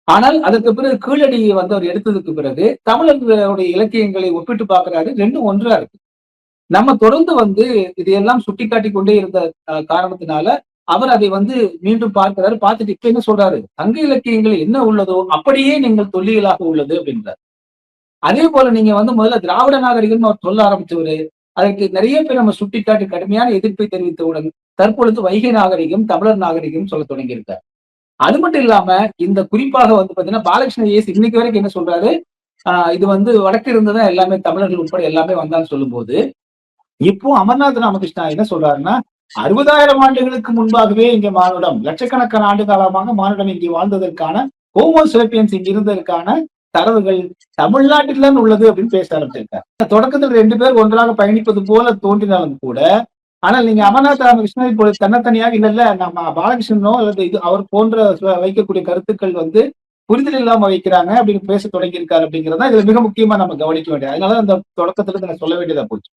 ஆனால் அதற்கு பிறகு கீழடி வந்து அவர் எடுத்ததுக்கு பிறகு தமிழர்களுடைய இலக்கியங்களை ஒப்பிட்டு பார்க்கிறாரு. 2ம் ஒன்றா இருக்கு. நம்ம தொடர்ந்து வந்து இதையெல்லாம் சுட்டிக்காட்டிக் கொண்டே இருந்த காரணத்தினால அவர் அதை வந்து மீண்டும் பார்க்கிறாரு. பார்த்துட்டு இப்ப என்ன சொல்றாரு? சங்க இலக்கியங்கள் என்ன உள்ளதோ அப்படியே நீங்கள் தொல்லியலாக உள்ளது அப்படின்றார். அதே போல நீங்க வந்து முதல்ல திராவிட நாகரிகம்னு அவர் சொல்ல ஆரம்பிச்சவரு, அதற்கு நிறைய பேர் நம்ம சுட்டிக்காட்டி கடுமையான எதிர்ப்பை தெரிவித்தவுடன், தற்பொழுது வைகை நாகரிகம், தமிழர் நாகரிகம் சொல்லத் தொடங்கியிருக்கார். அது மட்டும் இல்லாம, இந்த குறிப்பாக வந்து பாத்தீங்கன்னா, பாலகிருஷ்ண ஐயர் இன்னைக்கு வரைக்கும் என்ன சொல்றாரு? இது வந்து வடக்கு இருந்து தான் எல்லாமே தமிழர்கள் உட்பட எல்லாமே வந்தான்னு சொல்லும்போது, இப்போ அமர்நாத் ராமகிருஷ்ணா என்ன சொல்றாருன்னா, 60,000 ஆண்டுகளுக்கு முன்பாகவே இங்க மானுடம், லட்சக்கணக்கான ஆண்டு காலமாக மானுடம் இங்கே வாழ்ந்ததற்கான ஹோமோ சேப்பியன்ஸ் இங்க இருந்ததற்கான தரவுகள் தமிழ்நாட்டில் தான் உள்ளது அப்படின்னு பேச ஆரம்பிச்சிருக்காரு. தொடக்கத்தில் 2 பேர் ஒன்றாக பயணிப்பது போல தோன்றினாலும் கூட, ஆனால் நீங்க அமர்நாத் ராமகிருஷ்ணன் இப்போ தன்னத்தனியாக இல்ல நம்ம பாலகிருஷ்ணனோ அல்லது இது அவர் போன்ற வைக்கக்கூடிய கருத்துக்கள் வந்து புரிதல் இல்லாம வைக்கிறாங்க அப்படின்னு பேச தொடங்கி இருக்காரு அப்படிங்கிறது தான் இதுல மிக முக்கியமா நம்ம கவனிக்க வேண்டியது. அதனால அந்த தொடக்கத்துல நான் சொல்ல வேண்டியதா போச்சு.